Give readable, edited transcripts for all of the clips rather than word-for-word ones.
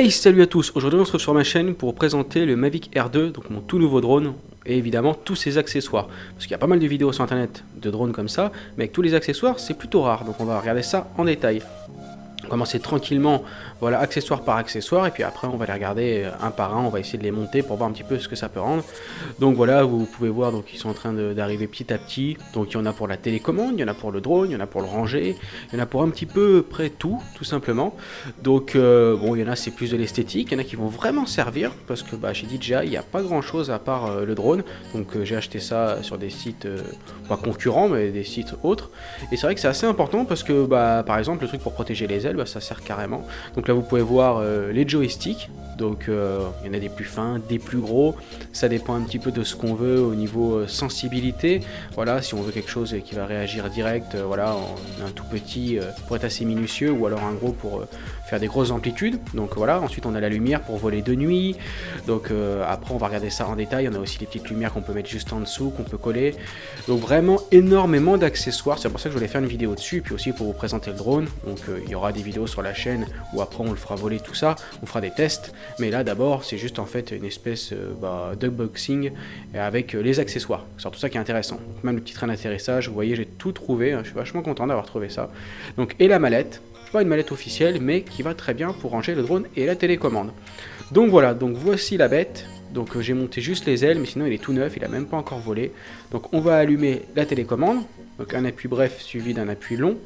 Hey, salut à tous. Aujourd'hui on se retrouve sur ma chaîne pour vous présenter le Mavic Air 2, donc mon tout nouveau drone, et évidemment tous ses accessoires. Parce qu'il y a pas mal de vidéos sur internet de drones comme ça, mais avec tous les accessoires c'est plutôt rare, donc on va regarder ça en détail. On va commencer tranquillement, voilà, accessoire par accessoire, et puis après on va les regarder un par un, on va essayer de les monter pour voir un petit peu ce que ça peut rendre. Donc voilà, vous pouvez voir, donc ils sont en train d'arriver petit à petit. Donc il y en a pour la télécommande, il y en a pour le drone, il y en a pour le ranger, il y en a pour un petit peu près tout simplement. Donc bon, il y en a c'est plus de l'esthétique, il y en a qui vont vraiment servir, parce que chez DJI il n'y a pas grand chose à part le drone. Donc j'ai acheté ça sur des sites, pas concurrents, mais des sites autres. Et c'est vrai que c'est assez important parce que par exemple le truc pour protéger les ailes, ça sert carrément. Donc là vous pouvez voir les joysticks. Donc il y en a des plus fins, des plus gros, ça dépend un petit peu de ce qu'on veut au niveau sensibilité. Voilà, si on veut quelque chose qui va réagir direct, voilà, un tout petit pour être assez minutieux, ou alors un gros pour faire des grosses amplitudes. Donc voilà, ensuite on a la lumière pour voler de nuit. Donc après on va regarder ça en détail. On a aussi les petites lumières qu'on peut mettre juste en dessous, qu'on peut coller. Donc vraiment énormément d'accessoires, c'est pour ça que je voulais faire une vidéo dessus, et puis aussi pour vous présenter le drone. Donc il y aura des vidéos sur la chaîne où après on le fera voler tout ça, on fera des tests. Mais là d'abord c'est juste en fait une espèce d'unboxing avec les accessoires. C'est surtout ça qui est intéressant. Donc, même le petit train d'atterrissage, vous voyez j'ai tout trouvé, je suis vachement content d'avoir trouvé ça. Donc et la mallette, pas une mallette officielle mais qui va très bien pour ranger le drone et la télécommande. Donc voilà, donc voici la bête. Donc j'ai monté juste les ailes, mais sinon il est tout neuf, il a même pas encore volé. Donc on va allumer la télécommande, donc un appui bref suivi d'un appui long,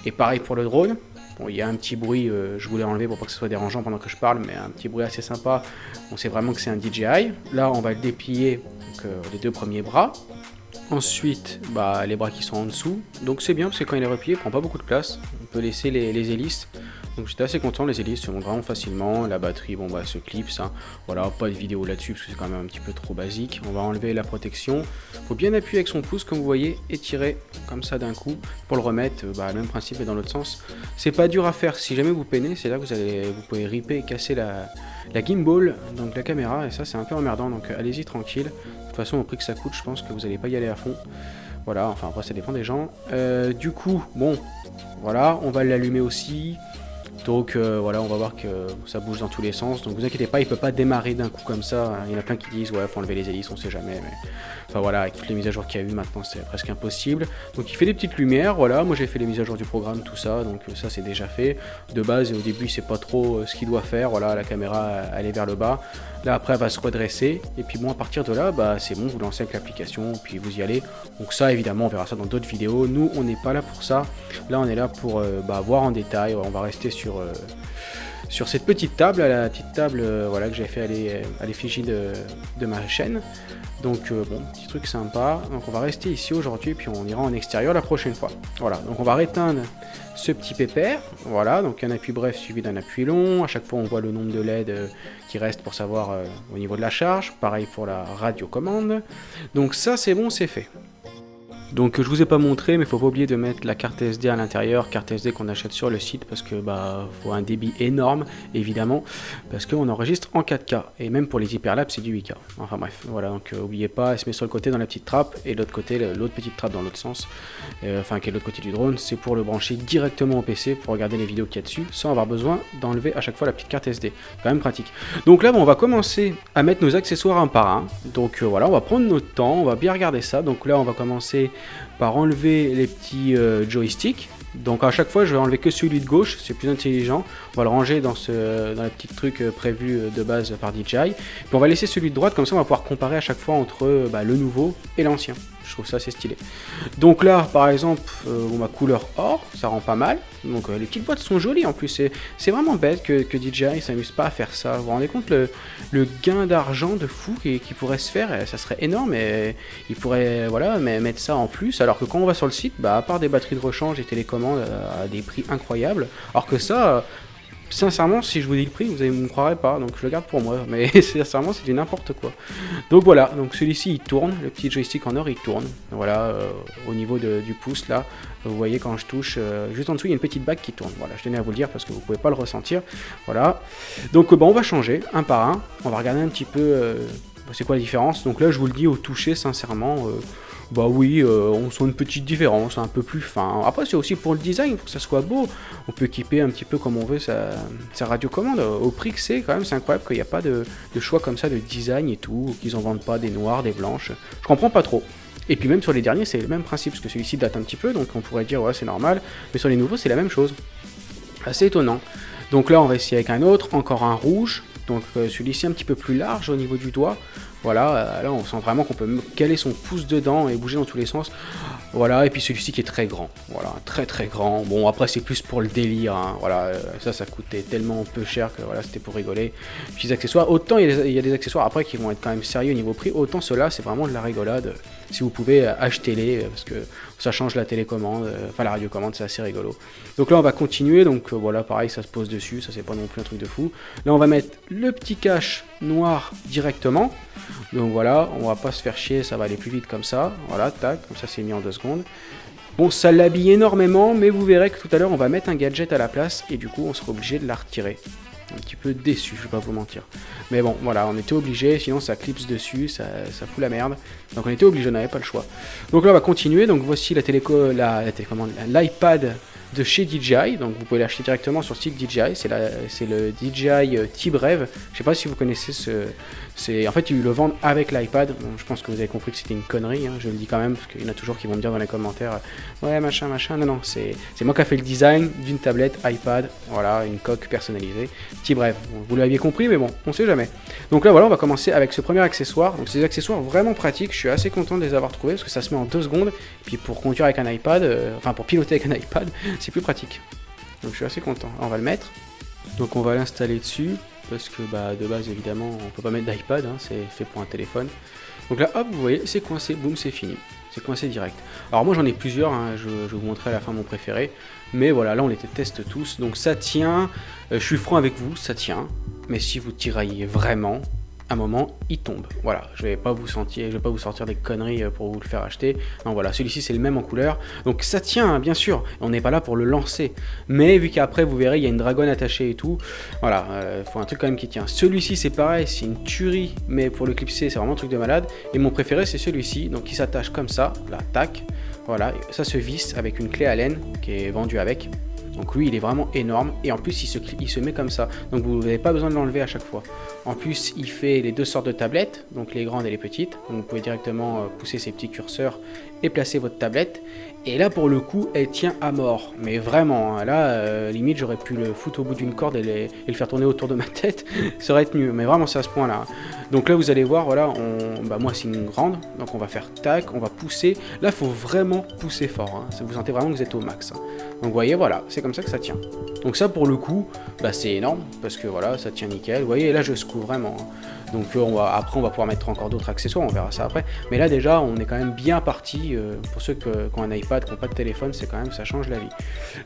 et pareil pour le drone. Bon, il y a un petit bruit, je voulais enlever pour pas que ce soit dérangeant pendant que je parle, mais un petit bruit assez sympa. On sait vraiment que c'est un DJI. Là, on va le déplier, donc, les deux premiers bras. Ensuite, les bras qui sont en dessous. Donc c'est bien parce que quand il est replié, il prend pas beaucoup de place. On peut laisser les hélices. Donc j'étais assez content, les hélices se montent vraiment facilement. La batterie, se clipse. Voilà, pas de vidéo là-dessus parce que c'est quand même un petit peu trop basique. On va enlever la protection. Faut bien appuyer avec son pouce, comme vous voyez, et tirer comme ça d'un coup pour le remettre. Le même principe mais dans l'autre sens. C'est pas dur à faire. Si jamais vous peinez, c'est là que vous pouvez ripper et casser la gimbal, donc la caméra, et ça c'est un peu emmerdant. Donc allez-y tranquille. De toute façon, au prix que ça coûte, je pense que vous n'allez pas y aller à fond. Voilà, enfin après ça dépend des gens. Du coup, bon, voilà, on va l'allumer aussi. Donc voilà, on va voir que ça bouge dans tous les sens. Donc vous inquiétez pas, il peut pas démarrer d'un coup comme ça. Il y en a plein qui disent ouais, faut enlever les hélices, on sait jamais. Mais enfin voilà, avec toutes les mises à jour qu'il y a eu maintenant, c'est presque impossible. Donc il fait des petites lumières, voilà. Moi j'ai fait les mises à jour du programme, tout ça. Donc ça c'est déjà fait. De base, au début, c'est pas trop ce qu'il doit faire. Voilà, la caméra elle est vers le bas. Là après elle va se redresser. Et puis bon, à partir de là, c'est bon, vous lancez avec l'application, puis vous y allez. Donc ça évidemment, on verra ça dans d'autres vidéos. Nous, on n'est pas là pour ça. Là, on est là pour voir en détail. On va rester sur cette petite table, la petite table voilà, que j'ai fait à l'effigie de ma chaîne. Donc bon, petit truc sympa. Donc on va rester ici aujourd'hui, puis on ira en extérieur la prochaine fois. Voilà, donc on va réteindre ce petit pépère. Voilà, donc un appui bref suivi d'un appui long. À chaque fois on voit le nombre de LED qui reste pour savoir au niveau de la charge. Pareil pour la radiocommande. Donc ça c'est bon, c'est fait. Donc je vous ai pas montré, mais il faut pas oublier de mettre la carte SD à l'intérieur, carte SD qu'on achète sur le site, parce que faut un débit énorme évidemment, parce qu'on enregistre en 4K, et même pour les hyperlapses c'est du 8K. Enfin bref, voilà, donc oubliez pas, elle se met sur le côté dans la petite trappe, et de l'autre côté l'autre petite trappe dans l'autre sens, enfin qui est de l'autre côté du drone, c'est pour le brancher directement au PC pour regarder les vidéos qu'il y a dessus, sans avoir besoin d'enlever à chaque fois la petite carte SD. Quand même pratique. Donc là on va commencer à mettre nos accessoires un par un. Donc voilà, on va prendre notre temps, on va bien regarder ça. Donc là on va commencer par enlever les petits joysticks. Donc à chaque fois je vais enlever que celui de gauche, c'est plus intelligent. On va le ranger dans le petit truc prévu de base par DJI. Puis on va laisser celui de droite, comme ça on va pouvoir comparer à chaque fois entre le nouveau et l'ancien. Je trouve ça assez stylé. Donc là par exemple ma couleur or, ça rend pas mal. Donc les petites boîtes sont jolies en plus. C'est vraiment bête que DJI s'amuse pas à faire ça. Vous vous rendez compte le gain d'argent de fou qui pourrait se faire, ça serait énorme, et il pourrait voilà, mettre ça en plus, alors que quand on va sur le site, à part des batteries de rechange et télécommandes à des prix incroyables, alors que ça, sincèrement, si je vous dis le prix, vous ne me croirez pas, donc je le garde pour moi, mais sincèrement c'est du n'importe quoi. Donc voilà, donc celui-ci il tourne, le petit joystick en or il tourne, voilà, au niveau du pouce là, vous voyez quand je touche, juste en dessous il y a une petite bague qui tourne, voilà, je tenais à vous le dire parce que vous pouvez pas le ressentir, voilà. Donc on va changer un par un, on va regarder un petit peu c'est quoi la différence. Donc là je vous le dis au toucher sincèrement, Bah oui, on sent une petite différence, un peu plus fin. Après, c'est aussi pour le design, pour que ça soit beau. On peut équiper un petit peu comme on veut sa radiocommande. Au prix que c'est, quand même, c'est incroyable qu'il n'y a pas de choix comme ça de design et tout, qu'ils en vendent pas des noires, des blanches. Je comprends pas trop. Et puis même sur les derniers, c'est le même principe, parce que celui-ci date un petit peu, donc on pourrait dire, ouais, c'est normal. Mais sur les nouveaux, c'est la même chose. Assez étonnant. Donc là, on va essayer avec un autre, encore un rouge. Donc celui-ci un petit peu plus large au niveau du doigt. Voilà, là on sent vraiment qu'on peut caler son pouce dedans et bouger dans tous les sens. Voilà, et puis celui-ci qui est très grand. Voilà, très très grand. Bon, après c'est plus pour le délire. Hein. Voilà, ça coûtait tellement peu cher que voilà, c'était pour rigoler. Petits accessoires. Autant il y a des accessoires après qui vont être quand même sérieux au niveau prix. Autant ceux-là, c'est vraiment de la rigolade. Si vous pouvez, achetez-les parce que ça change la télécommande, enfin la radiocommande, c'est assez rigolo. Donc là on va continuer, donc voilà pareil ça se pose dessus, ça c'est pas non plus un truc de fou. Là on va mettre le petit cache noir directement, donc voilà, on va pas se faire chier, ça va aller plus vite comme ça, voilà, tac, comme ça c'est mis en 2 secondes. Bon, ça l'habille énormément, mais vous verrez que tout à l'heure on va mettre un gadget à la place et du coup on sera obligé de la retirer. Un petit peu déçu, je vais pas vous mentir. Mais bon, voilà, on était obligé, sinon ça clipse dessus, ça fout la merde. Donc on était obligé, on n'avait pas le choix. Donc là on va continuer, donc voici télécommande, l'iPad de chez DJI, donc vous pouvez l'acheter directement sur le site DJI, c'est le DJI T-Brave. Je sais pas si vous connaissez en fait ils le vendent avec l'iPad. Bon, je pense que vous avez compris que c'était une connerie, hein, je le dis quand même parce qu'il y en a toujours qui vont me dire dans les commentaires ouais machin, non, c'est moi qui a fait le design d'une tablette iPad, voilà, une coque personnalisée, T-Brave. Bon, vous l'aviez compris, mais bon, on sait jamais. Donc là voilà, on va commencer avec ce premier accessoire. Donc c'est des accessoires vraiment pratiques, je suis assez content de les avoir trouvés parce que ça se met en 2 secondes, et puis pour conduire avec un iPad, enfin pour piloter avec un iPad, c'est plus pratique. Donc je suis assez content. Alors, on va le mettre. Donc on va l'installer dessus parce que bah, de base évidemment on peut pas mettre d'iPad, hein, c'est fait pour un téléphone. Donc là hop, vous voyez, c'est coincé, boum, c'est fini. C'est coincé direct. Alors moi j'en ai plusieurs, hein, je vais vous montrer à la fin mon préféré. Mais voilà, là on les teste tous. Donc ça tient, je suis franc avec vous, ça tient. Mais si vous tiraillez vraiment, à un moment, il tombe. Voilà, je vais pas vous sortir des conneries pour vous le faire acheter. Non, voilà, celui-ci c'est le même en couleur. Donc ça tient, hein, bien sûr. On n'est pas là pour le lancer. Mais vu qu'après, vous verrez, il y a une dragonne attachée et tout. Voilà, faut un truc quand même qui tient. Celui-ci, c'est pareil, c'est une tuerie. Mais pour le clipser, c'est vraiment un truc de malade. Et mon préféré, c'est celui-ci. Donc il s'attache comme ça, là, tac. Voilà, ça se visse avec une clé Allen qui est vendue avec. Donc lui il est vraiment énorme et en plus il se met comme ça, donc vous n'avez pas besoin de l'enlever à chaque fois. En plus il fait les 2 sortes de tablettes, donc les grandes et les petites, donc vous pouvez directement pousser ces petits curseurs et placer votre tablette. Et là pour le coup elle tient à mort, mais vraiment, hein, là limite j'aurais pu le foutre au bout d'une corde et le faire tourner autour de ma tête, ça aurait été mieux, mais vraiment c'est à ce point là. Donc là vous allez voir, voilà, moi c'est une grande, donc on va faire tac, on va pousser, là il faut vraiment pousser fort, hein. Vous sentez vraiment que vous êtes au max, hein. Donc vous voyez, voilà, c'est comme ça que ça tient. Donc ça pour le coup, bah, c'est énorme, parce que voilà, ça tient nickel, vous voyez, là je secoue vraiment, hein. Donc après on va pouvoir mettre encore d'autres accessoires, on verra ça après, mais là déjà on est quand même bien parti, pour ceux qui ont un iPad, qui n'ont pas de téléphone, c'est quand même, ça change la vie.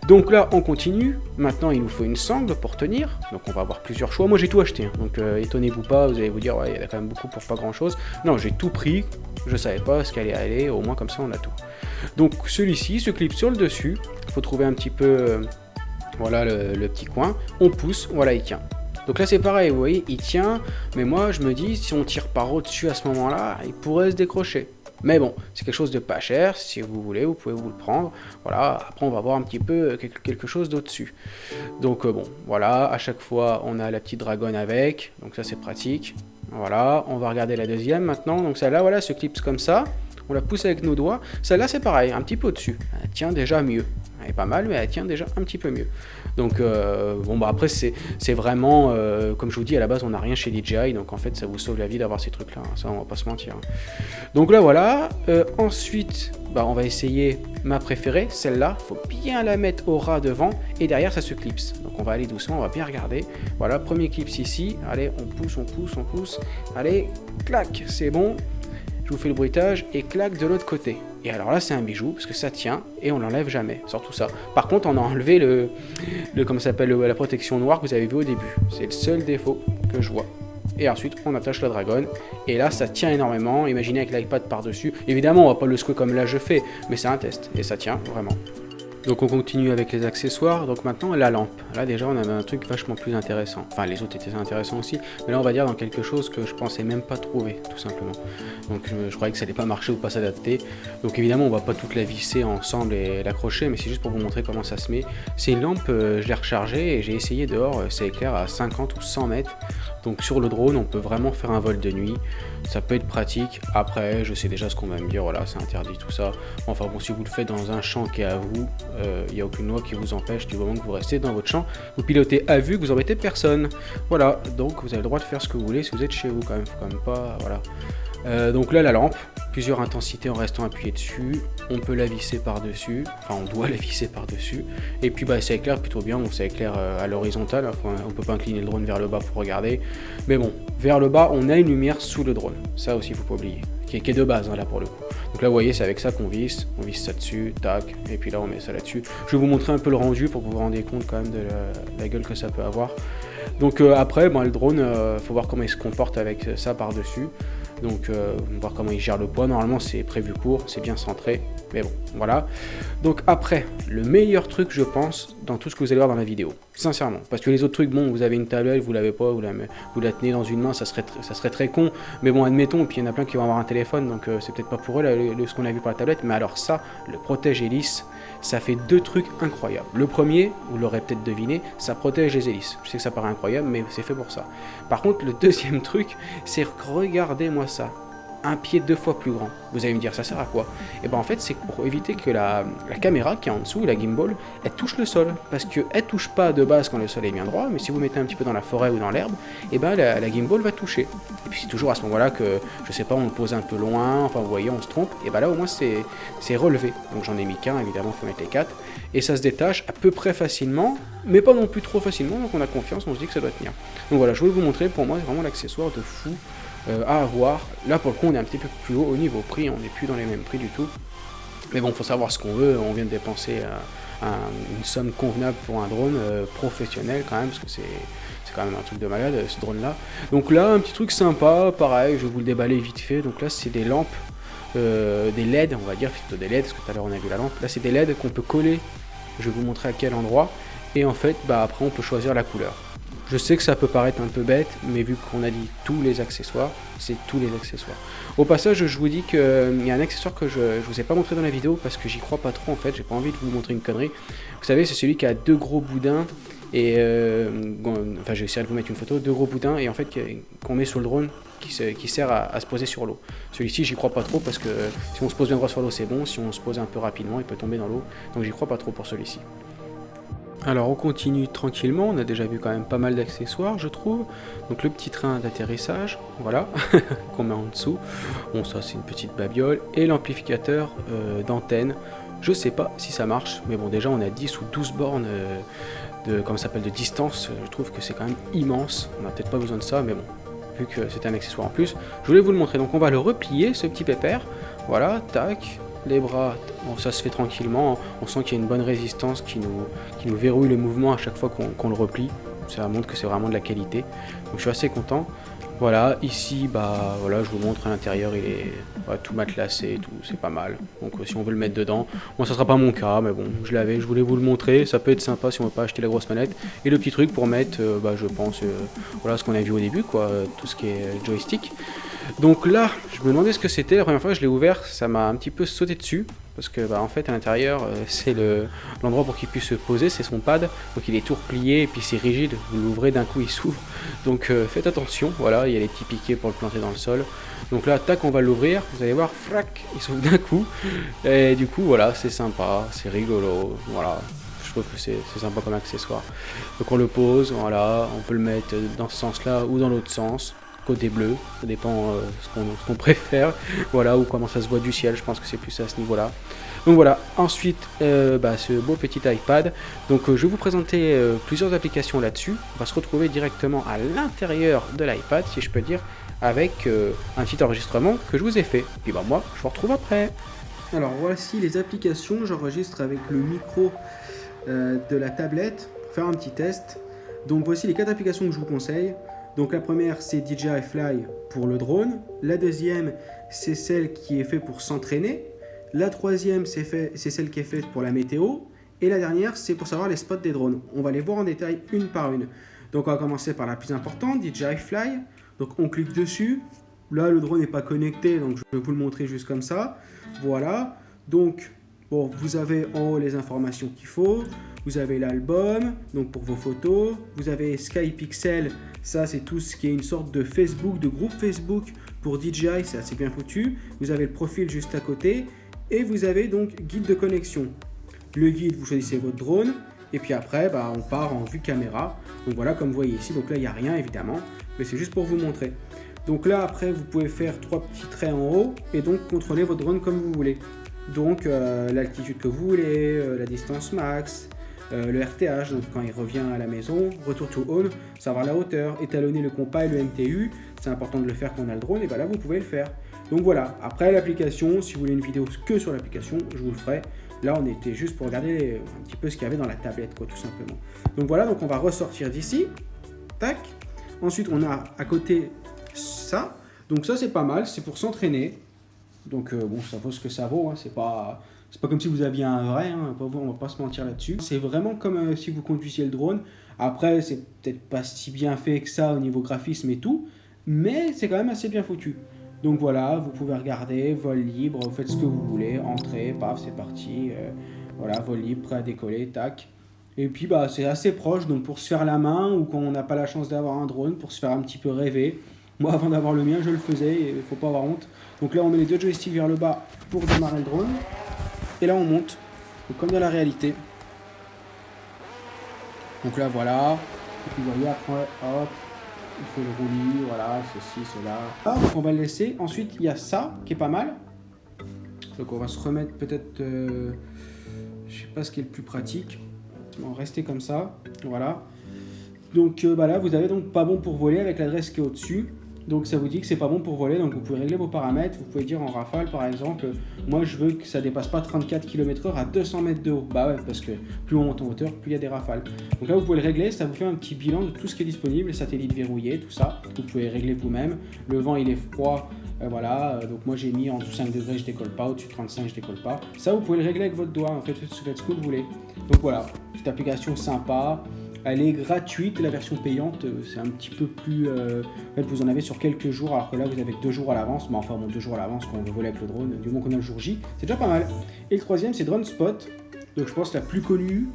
Donc là on continue, maintenant il nous faut une sangle pour tenir, donc on va avoir plusieurs choix, moi j'ai tout acheté, hein. Donc étonnez-vous pas, vous allez vous dire, ouais il y a quand même beaucoup pour pas grand chose, non j'ai tout pris, je savais pas ce qu'allait aller, au moins comme ça on a tout. Donc celui-ci se clip sur le dessus, il faut trouver un petit peu, voilà le petit coin, on pousse, voilà il tient. Donc là c'est pareil, vous voyez, il tient, mais moi je me dis, si on tire par au-dessus à ce moment-là, il pourrait se décrocher. Mais bon, c'est quelque chose de pas cher, si vous voulez, vous pouvez vous le prendre. Voilà, après on va voir un petit peu quelque chose d'au-dessus. Donc bon, voilà, à chaque fois on a la petite dragonne avec, donc ça c'est pratique. Voilà, on va regarder la deuxième maintenant, donc celle-là, voilà, se clipse comme ça. On la pousse avec nos doigts. Celle-là, c'est pareil, un petit peu au-dessus. Elle tient déjà mieux. Elle est pas mal, mais elle tient déjà un petit peu mieux. Donc, bon, bah après, c'est vraiment, comme je vous dis, à la base, on n'a rien chez DJI. Donc, en fait, ça vous sauve la vie d'avoir ces trucs-là. Hein. Ça, on va pas se mentir. Hein. Donc là, voilà. Ensuite, bah, on va essayer ma préférée, celle-là. Il faut bien la mettre au ras devant. Et derrière, ça se clipse. Donc, on va aller doucement. On va bien regarder. Voilà, premier clips ici. Allez, on pousse, on pousse, on pousse. Allez, clac, c'est bon. Je vous fais le bruitage et claque de l'autre côté. Et alors là c'est un bijou parce que ça tient et on l'enlève jamais, surtout ça. Par contre on a enlevé comment ça s'appelle, la protection noire que vous avez vu au début. C'est le seul défaut que je vois. Et ensuite on attache la dragonne et là ça tient énormément. Imaginez avec l'iPad par dessus. Évidemment on va pas le secouer comme là je fais, mais c'est un test et ça tient vraiment. Donc on continue avec les accessoires, donc maintenant la lampe. Là déjà on avait un truc vachement plus intéressant. Enfin les autres étaient intéressants aussi, mais là on va dire dans quelque chose que je pensais même pas trouver, tout simplement. Donc je croyais que ça allait pas marcher ou pas s'adapter. Donc évidemment on va pas toute la visser ensemble et l'accrocher, mais c'est juste pour vous montrer comment ça se met. C'est une lampe, je l'ai rechargée et j'ai essayé dehors, ça éclaire à 50 ou 100 mètres. Donc sur le drone on peut vraiment faire un vol de nuit, ça peut être pratique. Après je sais déjà ce qu'on va me dire, voilà c'est interdit tout ça. Enfin bon, si vous le faites dans un champ qui est à vous, il n'y a aucune loi qui vous empêche du moment que vous restez dans votre champ, vous pilotez à vue, que vous embêtez personne. Voilà, donc vous avez le droit de faire ce que vous voulez si vous êtes chez vous quand même, faut quand même pas, voilà. Donc là la lampe, plusieurs intensités en restant appuyé dessus, on peut la visser par-dessus, enfin on doit la visser par-dessus, et puis bah ça éclaire plutôt bien, bon ça éclaire à l'horizontale, enfin, on peut pas incliner le drone vers le bas pour regarder, mais bon, vers le bas on a une lumière sous le drone, ça aussi faut pas oublier, qui est de base hein, là pour le coup. Donc là vous voyez c'est avec ça qu'on visse, on visse ça dessus, tac, et puis là on met ça là-dessus. Je vais vous montrer un peu le rendu pour que vous vous rendiez compte quand même de la gueule que ça peut avoir. Donc après, bon, le drone, faut voir comment il se comporte avec ça par-dessus. Donc voir comment il gère le poids. Normalement c'est prévu court, c'est bien centré, mais bon, voilà. Donc après, le meilleur truc je pense dans tout ce que vous allez voir dans la vidéo, sincèrement, parce que les autres trucs, bon, vous avez une tablette, vous l'avez pas, vous la tenez dans une main, ça serait très con, mais bon, admettons, et puis il y en a plein qui vont avoir un téléphone, donc c'est peut-être pas pour eux là, ce qu'on a vu par la tablette, mais alors ça, le protège hélice, ça fait deux trucs incroyables. Le premier, vous l'aurez peut-être deviné, ça protège les hélices. Je sais que ça paraît incroyable, mais c'est fait pour ça. Par contre, le deuxième truc, c'est regardez-moi ça. Un pied 2 fois plus grand. Vous allez me dire, ça sert à quoi? Et ben en fait, c'est pour éviter que la caméra qui est en dessous, la gimbal, elle touche le sol. Parce qu'elle touche pas de base quand le sol est bien droit, mais si vous mettez un petit peu dans la forêt ou dans l'herbe, et ben la gimbal va toucher. Et puis c'est toujours à ce moment-là que, je sais pas, on le pose un peu loin, enfin vous voyez, on se trompe, et ben là au moins c'est relevé. Donc j'en ai mis qu'un, évidemment, il faut mettre les 4. Et ça se détache à peu près facilement, mais pas non plus trop facilement, donc on a confiance, on se dit que ça doit tenir. Donc voilà, je voulais vous montrer, pour moi, c'est vraiment l'accessoire de fou. À avoir. Là pour le coup on est un petit peu plus haut au niveau prix, on n'est plus dans les mêmes prix du tout. Mais bon, faut savoir ce qu'on veut, on vient de dépenser une somme convenable pour un drone professionnel quand même, parce que c'est quand même un truc de malade ce drone là. Donc là un petit truc sympa, pareil, je vais vous le déballer vite fait. Donc là c'est des lampes, des LED on va dire, plutôt des LED, parce que tout à l'heure on a vu la lampe. Là c'est des LED qu'on peut coller, je vais vous montrer à quel endroit, et en fait bah après on peut choisir la couleur. Je sais que ça peut paraître un peu bête, mais vu qu'on a dit tous les accessoires, c'est tous les accessoires. Au passage, je vous dis qu'il y a un accessoire que je vous ai pas montré dans la vidéo parce que j'y crois pas trop en fait, j'ai pas envie de vous montrer une connerie. Vous savez, c'est celui qui a deux gros boudins et enfin j'ai essayé de vous mettre une photo, deux gros boudins et en fait qu'on met sur le drone qui sert à se poser sur l'eau. Celui-ci, j'y crois pas trop parce que si on se pose bien droit sur l'eau, c'est bon, si on se pose un peu rapidement, il peut tomber dans l'eau, donc j'y crois pas trop pour celui-ci. Alors on continue tranquillement, on a déjà vu quand même pas mal d'accessoires je trouve. Donc le petit train d'atterrissage, voilà, qu'on met en dessous. Bon ça c'est une petite babiole. Et l'amplificateur d'antenne, je sais pas si ça marche, mais bon déjà on a 10 ou 12 bornes comment ça s'appelle, de distance. Je trouve que c'est quand même immense, on n'a peut-être pas besoin de ça, mais bon, vu que c'était un accessoire en plus, je voulais vous le montrer. Donc on va le replier, ce petit pépère, voilà, tac. Les bras, bon, ça se fait tranquillement, on sent qu'il y a une bonne résistance qui nous verrouille le mouvement à chaque fois qu'on le replie. Ça montre que c'est vraiment de la qualité, donc je suis assez content. Voilà, ici, bah voilà, je vous montre à l'intérieur, il est tout matelassé et tout, c'est pas mal. Donc si on veut le mettre dedans, bon ça sera pas mon cas, mais bon, je voulais vous le montrer, ça peut être sympa si on veut pas acheter la grosse manette. Et le petit truc pour mettre, bah je pense, voilà ce qu'on a vu au début, quoi, tout ce qui est joystick. Donc là, je me demandais ce que c'était, la première fois que je l'ai ouvert, ça m'a un petit peu sauté dessus, parce que bah, en fait à l'intérieur, c'est l'endroit pour qu'il puisse se poser, c'est son pad, donc il est tout replié et puis c'est rigide, vous l'ouvrez d'un coup il s'ouvre, donc faites attention, voilà, il y a les petits piquets pour le planter dans le sol. Donc là, tac, on va l'ouvrir, vous allez voir, frac, il s'ouvre d'un coup, et du coup voilà, c'est sympa, c'est rigolo, voilà. Je trouve que c'est sympa comme accessoire. Donc on le pose, voilà, on peut le mettre dans ce sens-là ou dans l'autre sens. Côté bleu, ça dépend ce qu'on préfère, voilà, ou comment ça se voit du ciel, je pense que c'est plus à ce niveau-là. Donc voilà, ensuite, ce beau petit iPad, donc je vais vous présenter plusieurs applications là-dessus, on va se retrouver directement à l'intérieur de l'iPad, si je peux dire, avec un petit enregistrement que je vous ai fait, et ben moi, je vous retrouve après. Alors voici les applications, j'enregistre avec le micro de la tablette, pour faire un petit test. Donc voici les 4 applications que je vous conseille. Donc la première c'est DJI Fly pour le drone, la deuxième c'est celle qui est faite pour s'entraîner, la troisième c'est celle qui est faite pour la météo, Et la dernière, c'est pour savoir les spots des drones. On va les voir en détail une par une. Donc on va commencer par la plus importante, DJI Fly. Donc on clique dessus. Là, le drone n'est pas connecté, donc je vais vous le montrer juste comme ça. Voilà. Donc, bon, vous avez en haut les informations qu'il faut. Vous avez l'album, donc pour vos photos. Vous avez SkyPixel, ça c'est tout ce qui est une sorte de Facebook, de groupe Facebook pour DJI, c'est assez bien foutu. Vous avez le profil juste à côté. Et vous avez donc guide de connexion. Le guide, vous choisissez votre drone. Et puis après, on part en vue caméra. Donc voilà, comme vous voyez ici. Donc là, il n'y a rien évidemment. Mais c'est juste pour vous montrer. Donc là, après, vous pouvez faire 3 petits traits en haut. Et donc contrôler votre drone comme vous voulez. Donc l'altitude que vous voulez, la distance max, le RTH, donc quand il revient à la maison, retour to home, savoir la hauteur, étalonner le compas et le MTU. C'est important de le faire quand on a le drone. Et là, vous pouvez le faire. Donc voilà, après l'application, si vous voulez une vidéo que sur l'application, je vous le ferai. Là, on était juste pour regarder un petit peu ce qu'il y avait dans la tablette, quoi, tout simplement. Donc voilà, donc on va ressortir d'ici. Tac. Ensuite, on a à côté ça. Donc ça, c'est pas mal, c'est pour s'entraîner. Donc bon, ça vaut ce que ça vaut, hein. C'est pas comme si vous aviez un vrai, hein. On va pas se mentir là-dessus. C'est vraiment comme si vous conduisiez le drone. Après, c'est peut-être pas si bien fait que ça au niveau graphisme et tout, mais c'est quand même assez bien foutu. Donc voilà, vous pouvez regarder, vol libre, vous faites ce que vous voulez, entrée, paf, c'est parti. Voilà, vol libre, prêt à décoller, tac. Et puis c'est assez proche, donc pour se faire la main, ou quand on n'a pas la chance d'avoir un drone, pour se faire un petit peu rêver. Moi, avant d'avoir le mien, je le faisais, et il faut pas avoir honte. Donc là, on met les deux joysticks vers le bas pour démarrer le drone. Et là, on monte, donc, comme dans la réalité. Donc là, voilà. Et puis vous voyez, après, hop. Il faut le roulis, voilà, ceci, cela. Donc on va le laisser. Ensuite, il y a ça qui est pas mal. Donc on va se remettre peut-être, je sais pas ce qui est le plus pratique. On va rester comme ça, voilà. Donc là, vous avez donc pas bon pour voler avec l'adresse qui est au-dessus. Donc ça vous dit que c'est pas bon pour voler, donc vous pouvez régler vos paramètres. Vous pouvez dire en rafale par exemple, moi je veux que ça dépasse pas 34 km/h à 200 mètres de haut. Bah ouais, parce que plus on monte en hauteur, plus il y a des rafales. Donc là vous pouvez le régler, ça vous fait un petit bilan de tout ce qui est disponible, les satellites verrouillés, tout ça. Vous pouvez régler vous-même. Le vent il est froid, voilà. Donc moi j'ai mis en dessous 5 degrés, je décolle pas, au-dessus de 35 je décolle pas. Ça vous pouvez le régler avec votre doigt, en fait, faites ce que vous voulez. Donc voilà, petite application sympa. Elle est gratuite, la version payante c'est un petit peu plus... en fait vous en avez sur quelques jours, alors que là vous avez 2 jours à l'avance, mais enfin bon 2 jours à l'avance quand on veut voler avec le drone, du moment qu'on a le jour J, c'est déjà pas mal. Et le troisième c'est Drone Spot, donc je pense la plus connue,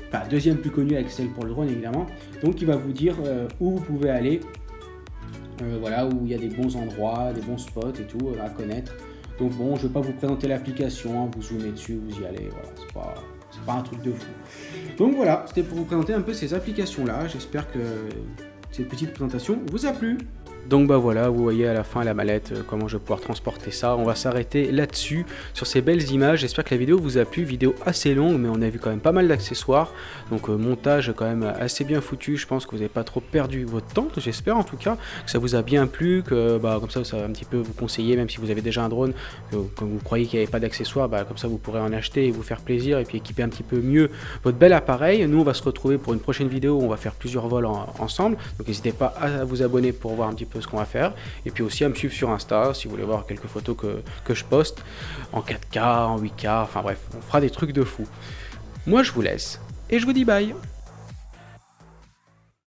enfin deuxième plus connue avec celle pour le drone évidemment, donc il va vous dire où vous pouvez aller, voilà, où il y a des bons endroits, des bons spots et tout à connaître. Donc bon, je vais pas vous présenter l'application, hein, vous zoomez dessus, vous y allez, voilà, c'est pas un truc de fou. Donc voilà, c'était pour vous présenter un peu ces applications-là. J'espère que cette petite présentation vous a plu. Donc voilà, vous voyez à la fin la mallette, comment je vais pouvoir transporter ça. On va s'arrêter là-dessus, sur ces belles images. J'espère que la vidéo vous a plu, vidéo assez longue, mais on a vu quand même pas mal d'accessoires. Donc montage quand même assez bien foutu, je pense que vous n'avez pas trop perdu votre temps. J'espère en tout cas que ça vous a bien plu, que comme ça va un petit peu vous conseiller, même si vous avez déjà un drone, quand vous croyez qu'il n'y avait pas d'accessoires, comme ça vous pourrez en acheter et vous faire plaisir, et puis équiper un petit peu mieux votre bel appareil. Nous on va se retrouver pour une prochaine vidéo où on va faire plusieurs vols ensemble. Donc n'hésitez pas à vous abonner pour voir un petit peu ce qu'on va faire, et puis aussi à me suivre sur Insta si vous voulez voir quelques photos que je poste en 4K, en 8K, enfin bref, on fera des trucs de fou. Moi je vous laisse et je vous dis bye.